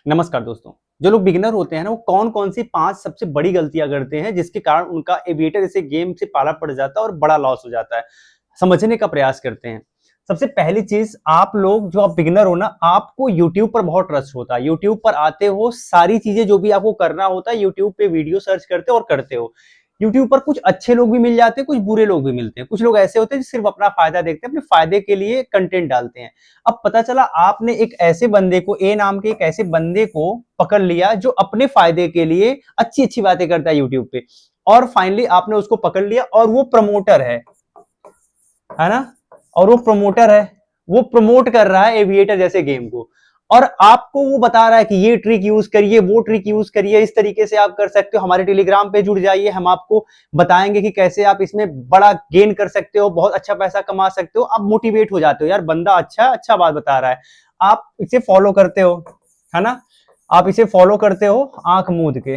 नमस्कार दोस्तों। जो लोग बिगिनर होते हैं ना, वो कौन कौन सी 5 सबसे बड़ी गलतियां करते हैं जिसके कारण उनका एविएटर जैसे गेम से पाला पड़ जाता है और बड़ा लॉस हो जाता है, समझने का प्रयास करते हैं। सबसे पहली चीज, आप लोग जो आप बिगिनर हो ना, आपको यूट्यूब पर बहुत ट्रस्ट होता है। यूट्यूब पर आते हो, सारी चीजें जो भी आपको करना होता है यूट्यूब पे वीडियो सर्च करते हो और करते हो। यूट्यूब पर कुछ अच्छे लोग भी मिल जाते हैं, कुछ बुरे लोग भी मिलते हैं। कुछ लोग ऐसे होते हैं जो सिर्फ अपना फायदा देखते हैं, अपने फायदे के लिए कंटेंट डालते हैं। अब पता चला आपने एक ऐसे बंदे को, ए नाम के एक ऐसे बंदे को पकड़ लिया जो अपने फायदे के लिए अच्छी अच्छी बातें करता है यूट्यूब पे, और फाइनली आपने उसको पकड़ लिया और वो प्रमोटर है ना। और वो प्रमोटर है, वो प्रमोट कर रहा है एविएटर जैसे गेम को, और आपको वो बता रहा है कि ये ट्रिक यूज करिए, वो ट्रिक यूज करिए, इस तरीके से आप कर सकते हो, हमारे टेलीग्राम पे जुड़ जाइए, हम आपको बताएंगे कि कैसे आप इसमें बड़ा गेन कर सकते हो, बहुत अच्छा पैसा कमा सकते हो। आप मोटिवेट हो जाते हो, यार बंदा अच्छा अच्छा बात बता रहा है, आप इसे फॉलो करते हो, है ना। आप इसे फॉलो करते हो, आंख मूंद के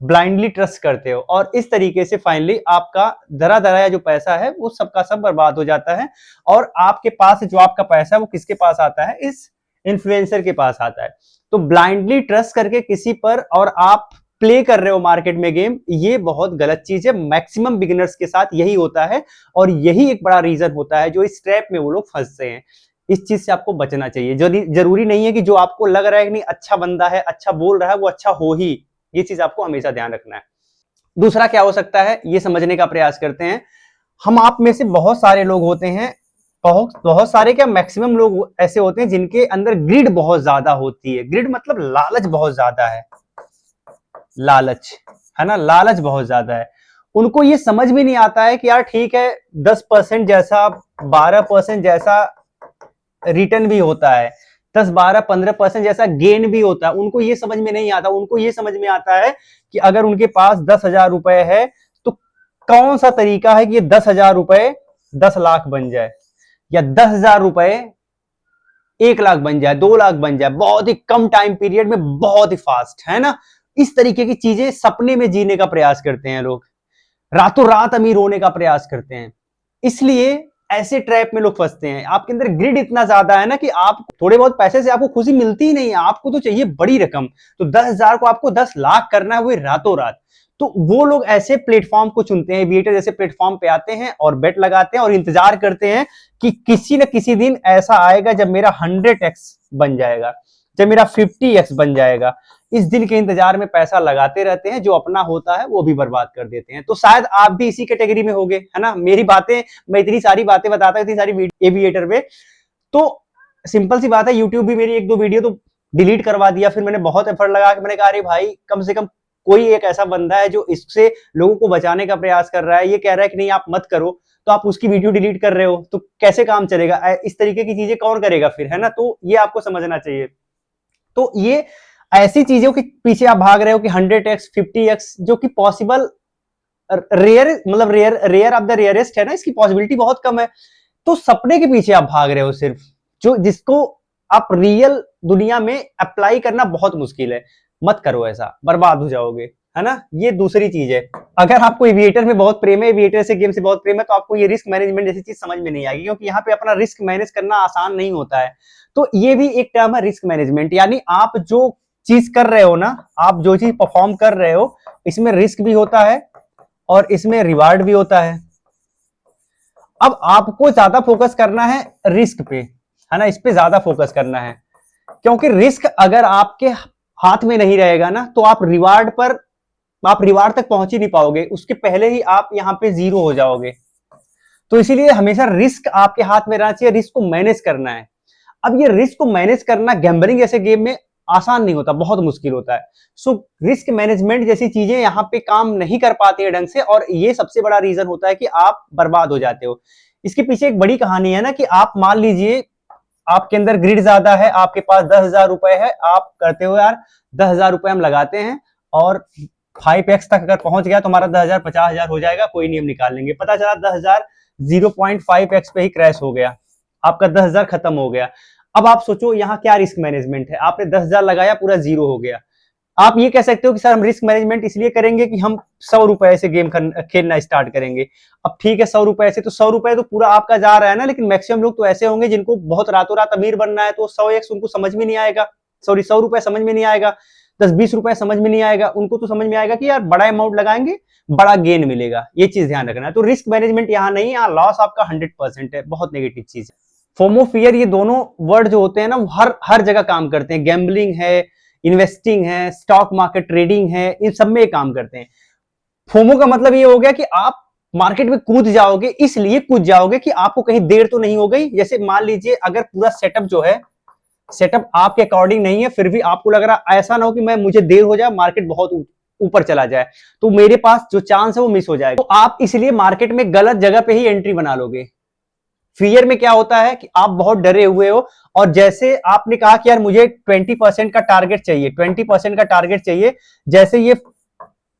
ब्लाइंडली ट्रस्ट करते हो, और इस तरीके से फाइनली आपका धरा धराया जो पैसा है वो सबका सब बर्बाद हो जाता है। और आपके पास जो आपका पैसा है वो किसके पास आता है? इस इन्फ्लुएंसर के पास आता है। तो ब्लाइंडली ट्रस्ट करके किसी पर और आप प्ले कर रहे हो मार्केट में गेम, ये बहुत गलत चीज है। मैक्सिमम बिगिनर्स के साथ यही होता है, और यही एक बड़ा रीजन होता है जो इस ट्रैप में वो लोग फंसते हैं। इस चीज से आपको बचना चाहिए। जरूरी नहीं है कि जो आपको लग रहा है कि नहीं अच्छा बंदा है, अच्छा बोल रहा है, वो अच्छा हो ही। ये चीज आपको हमेशा ध्यान रखना है। दूसरा क्या हो सकता है, ये समझने का प्रयास करते हैं। हम आप में से बहुत सारे लोग होते हैं, बहुत बहुत सारे क्या, मैक्सिमम लोग ऐसे होते हैं जिनके अंदर ग्रिड बहुत ज्यादा होती है। ग्रिड मतलब लालच बहुत ज्यादा है, लालच, है ना। लालच बहुत ज्यादा है। उनको ये समझ भी नहीं आता है कि यार ठीक है, 10% जैसा, 12% जैसा रिटर्न भी होता है, 10, 12, 15% जैसा गेन भी होता है। उनको ये समझ में नहीं आता। उनको ये समझ में आता है कि अगर उनके पास 10,000 रुपए है तो कौन सा तरीका है कि ये 10,000 रुपए 10 लाख बन जाए, या 10,000 रुपए 1 लाख बन जाए, 2 लाख बन जाए, बहुत ही कम टाइम पीरियड में, बहुत ही फास्ट, है ना। इस तरीके की चीजें सपने में जीने का प्रयास करते हैं लोग, रातों रात अमीर होने का प्रयास करते हैं। इसलिए ऐसे ट्रैप में लोग फंसते हैं। आपके अंदर ग्रिड इतना ज्यादा है ना कि आप थोड़े बहुत पैसे से आपको खुशी मिलती ही नहीं है, आपको तो चाहिए बड़ी रकम। तो 10,000 को आपको 10 लाख करना है, वो रातों रात। तो वो लोग ऐसे प्लेटफॉर्म को चुनते हैं, एविएटर जैसे प्लेटफॉर्म पे आते हैं और बेट लगाते हैं और इंतजार करते हैं कि किसी न किसी दिन ऐसा आएगा जब मेरा 100x बन जाएगा, जब मेरा 50x बन जाएगा। इस दिन के इंतजार में पैसा लगाते रहते हैं, जो अपना होता है वो भी बर्बाद कर देते हैं। तो शायद आप भी इसी कैटेगरी में होगे, है ना। मेरी बातें, मैं इतनी सारी बातें बताता हूं, इतनी सारी एविएटर पे, तो सिंपल सी बात है, यूट्यूब भी मेरी एक दो वीडियो तो डिलीट करवा दिया। फिर मैंने बहुत एफर्ट लगा के मैंने कहा अरे भाई, कम से कम कोई एक ऐसा बंदा है जो इससे लोगों को बचाने का प्रयास कर रहा है, ये कह रहा है कि नहीं आप मत करो, तो आप उसकी वीडियो डिलीट कर रहे हो, तो कैसे काम चलेगा? इस तरीके की चीजें कौन करेगा फिर, है ना। तो ये आपको समझना चाहिए। तो ये ऐसी चीजों के पीछे आप भाग रहे हो कि 100x 50x, जो कि पॉसिबल रेयर, मतलब rare rare of the rarest है ना, इसकी पॉसिबिलिटी बहुत कम है। तो सपने के पीछे आप भाग रहे हो सिर्फ, जो जिसको आप रियल दुनिया में अप्लाई करना बहुत मुश्किल है। मत करो ऐसा, बर्बाद हो जाओगे, है ना। ये दूसरी चीज है। अगर आपको एविएटर में बहुत प्रेम है, एविएटर से गेम से बहुत प्रेम है, तो आपको ये रिस्क मैनेजमेंट जैसी चीज समझ में नहीं आएगी, क्योंकि यहाँ पे अपना रिस्क मैनेज करना आसान नहीं होता है। तो ये भी एक टर्म है, रिस्क मैनेजमेंट। यानी आप जो चीज कर रहे हो ना, आप जो चीज परफॉर्म कर रहे हो, इसमें रिस्क भी होता है और इसमें रिवार्ड भी होता है। अब आपको ज्यादा फोकस करना है रिस्क पे, है ना, इस पे ज्यादा फोकस करना है। क्योंकि रिस्क अगर आपके हाथ में नहीं रहेगा ना, तो आप रिवार्ड तक पहुंच ही नहीं पाओगे, उसके पहले ही आप यहां पे जीरो हो जाओगे। तो इसीलिए हमेशा रिस्क आपके हाथ में रहना चाहिए, रिस्क को मैनेज करना है। अब ये रिस्क को मैनेज करना गैम्बलिंग जैसे गेम में आसान नहीं होता, बहुत मुश्किल होता है। सो रिस्क मैनेजमेंट जैसी चीजें यहाँ पे काम नहीं कर पाती है ढंग से, और ये सबसे बड़ा रीजन होता है कि आप बर्बाद हो जाते हो। इसके पीछे एक बड़ी कहानी है ना, कि आप मान लीजिए आपके अंदर ग्रिड ज्यादा है, आपके पास 10,000 रुपए है, आप करते हो यार 10,000 रुपए हम लगाते हैं, और 5x तक अगर पहुंच गया तो हमारा 10,000 50,000 हो जाएगा, कोई नहीं हम निकाल लेंगे। पता चला 10,000 0.5x पे ही क्रैश हो गया, आपका 10,000 खत्म हो गया। अब आप सोचो यहाँ क्या रिस्क मैनेजमेंट है। आपने 10,000 लगाया, पूरा जीरो हो गया। आप ये कह सकते हो कि सर हम रिस्क मैनेजमेंट इसलिए करेंगे कि हम 100 रुपए से गेम खेलना स्टार्ट करेंगे। अब ठीक है, 100 रुपए से, तो 100 रुपए तो पूरा आपका जा रहा है ना, लेकिन मैक्सिमम लोग तो ऐसे होंगे जिनको बहुत रातों रात अमीर बनना है, तो 100x उनको समझ में नहीं आएगा, सॉरी 100 रुपए समझ में नहीं आएगा, 10-20 रुपए समझ में नहीं आएगा, उनको तो समझ में आएगा कि यार बड़ा अमाउंट लगाएंगे, बड़ा गेन मिलेगा। ये चीज ध्यान रखना है। तो रिस्क मैनेजमेंट यहाँ नहीं है, यहाँ लॉस आपका 100% है। बहुत नेगेटिव चीज है। फोमो फियर, ये दोनों वर्ड जो होते हैं ना, वो हर हर जगह काम करते हैं। गैम्बलिंग है, इन्वेस्टिंग है, स्टॉक मार्केट ट्रेडिंग है, इन सब में काम करते हैं। फोमो का मतलब ये हो गया कि आप मार्केट में कूद जाओगे, इसलिए कूद जाओगे कि आपको कहीं देर तो नहीं हो गई। जैसे मान लीजिए अगर पूरा सेटअप जो है, सेटअप आपके अकॉर्डिंग नहीं है, फिर भी आपको लग रहा, ऐसा ना हो कि मैं मुझे देर हो जाए, मार्केट बहुत ऊपर चला जाए, तो मेरे पास जो चांस है वो मिस हो जाएगा। तो आप इसलिए मार्केट में गलत जगह पे ही एंट्री बना लोगे। फियर में क्या होता है कि आप बहुत डरे हुए हो, और जैसे आपने कहा कि यार मुझे 20% का टारगेट चाहिए, 20% का टारगेट चाहिए, जैसे ये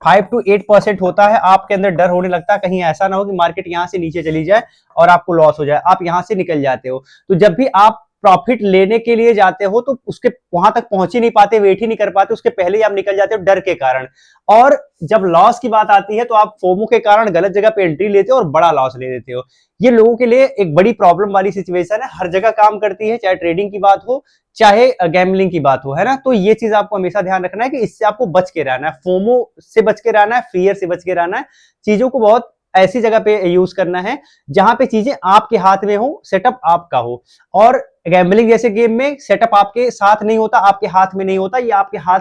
5 to 8% होता है, आपके अंदर डर होने लगता है कहीं ऐसा ना हो कि मार्केट यहां से नीचे चली जाए और आपको लॉस हो जाए, आप यहां से निकल जाते हो। तो जब भी आप प्रॉफिट लेने के लिए जाते हो तो उसके वहां तक पहुंच ही नहीं पाते, वेट ही नहीं कर पाते, उसके पहले ही आप निकल जाते हो डर के कारण। और जब लॉस की बात आती है तो आप फोमो के कारण गलत जगह पे एंट्री लेते हो और बड़ा लॉस ले लेते हो। ये लोगों के लिए एक बड़ी प्रॉब्लम वाली सिचुएशन है, हर जगह काम करती है, चाहे ट्रेडिंग की बात हो, चाहे गैम्बलिंग की बात हो, है ना। तो ये चीज आपको हमेशा ध्यान रखना है कि इससे आपको बच के रहना है, फोमो से बच के रहना है, फियर से बच के रहना है। चीजों को बहुत ऐसी जगह पे यूज करना है जहां पे चीजें आपके हाथ में हो, सेटअप आपका हो। और गैम्बलिंग जैसे गेम में सेटअप आपके साथ नहीं होता, आपके हाथ में नहीं होता, ये आपके हाथ,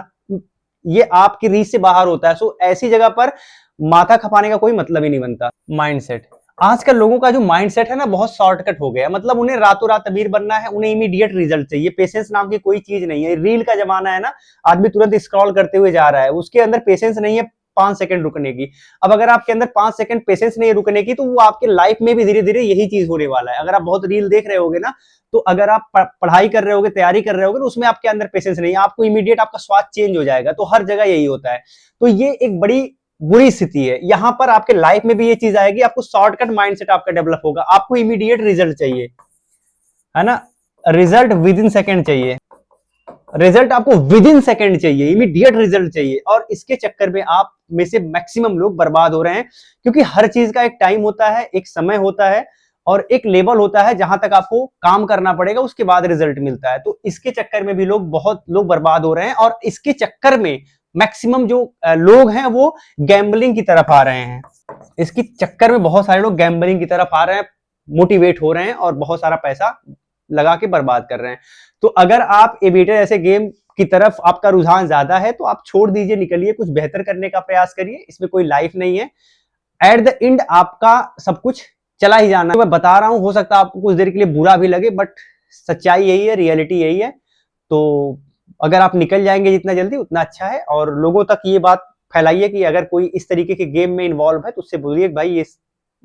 ये आपकी रीच से बाहर होता है। सो ऐसी जगह पर माथा खपाने का कोई मतलब ही नहीं बनता। माइंडसेट, आजकल लोगों का जो माइंडसेट है ना, बहुत शॉर्टकट हो गया। मतलब उन्हें रातों रात अमीर बनना है, उन्हें इमीडिएट रिजल्ट चाहिए, पेशेंस नाम की कोई चीज नहीं है। रील का जमाना है ना, आदमी तुरंत स्क्रॉल करते हुए जा रहा है, उसके अंदर पेशेंस नहीं है 5 सेकंड रुकने की। अब अगर आपके अंदर 5 सेकंड पेशेंस नहीं है रुकने की, तो वो आपके लाइफ में भी धीरे धीरे यही चीज होने वाला है। अगर आप बहुत रील देख रहे होगे ना, तो अगर आप पढ़ाई कर रहे होगे, तैयारी कर रहे होगे, तो उसमें आपके अंदर पेशेंस नहीं है, आपको इमीडिएट आपका स्वाद चेंज हो जाएगा। तो हर जगह यही होता है। तो ये एक बड़ी बुरी स्थिति है। यहां पर आपके लाइफ में भी ये चीज आएगी, आपको शॉर्टकट माइंडसेट आपका डेवलप होगा, आपको इमीडिएट रिजल्ट चाहिए, है ना। रिजल्ट विद इन सेकेंड चाहिए, रिजल्ट आपको विद इन सेकेंड चाहिए, इमीडिएट रिजल्ट चाहिए। और इसके चक्कर में आप में से मैक्सिमम लोग बर्बाद हो रहे हैं, क्योंकि हर चीज का एक टाइम होता है, एक समय होता है, और एक लेवल होता है जहां तक आपको काम करना पड़ेगा, उसके बाद रिजल्ट मिलता है। तो इसके चक्कर में भी लोग, बहुत लोग बर्बाद हो रहे हैं। और इसके चक्कर में मैक्सिमम जो लोग हैं वो गैम्बलिंग की तरफ आ रहे हैं। इसके चक्कर में बहुत सारे लोग गैम्बलिंग की तरफ आ रहे हैं, मोटिवेट हो रहे हैं और बहुत सारा पैसा लगा के बर्बाद कर रहे हैं। तो अगर आप एविएटर ऐसे गेम की तरफ आपका रुझान ज्यादा है, तो आप छोड़ दीजिए, निकलिए, कुछ बेहतर करने का प्रयास करिए। इसमें कोई लाइफ नहीं है। एट द एंड आपका सब कुछ चला ही जाना है। तो मैं बता रहा हूं, हो सकता है आपको कुछ देर के लिए बुरा भी लगे, बट सच्चाई यही है, रियलिटी यही है। तो अगर आप निकल जाएंगे जितना जल्दी उतना अच्छा है। और लोगों तक ये बात फैलाइए कि अगर कोई इस तरीके के गेम में इन्वॉल्व है तो उससे बोलिए भाई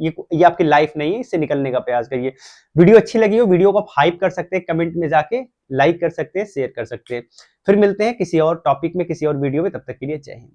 ये आपकी लाइफ नहीं है, इससे निकलने का प्रयास करिए। वीडियो अच्छी लगी हो, वीडियो को आप हाइप कर सकते हैं, कमेंट में जाके लाइक कर सकते हैं, शेयर कर सकते हैं। फिर मिलते हैं किसी और टॉपिक में, किसी और वीडियो में। तब तक के लिए जय हिंद।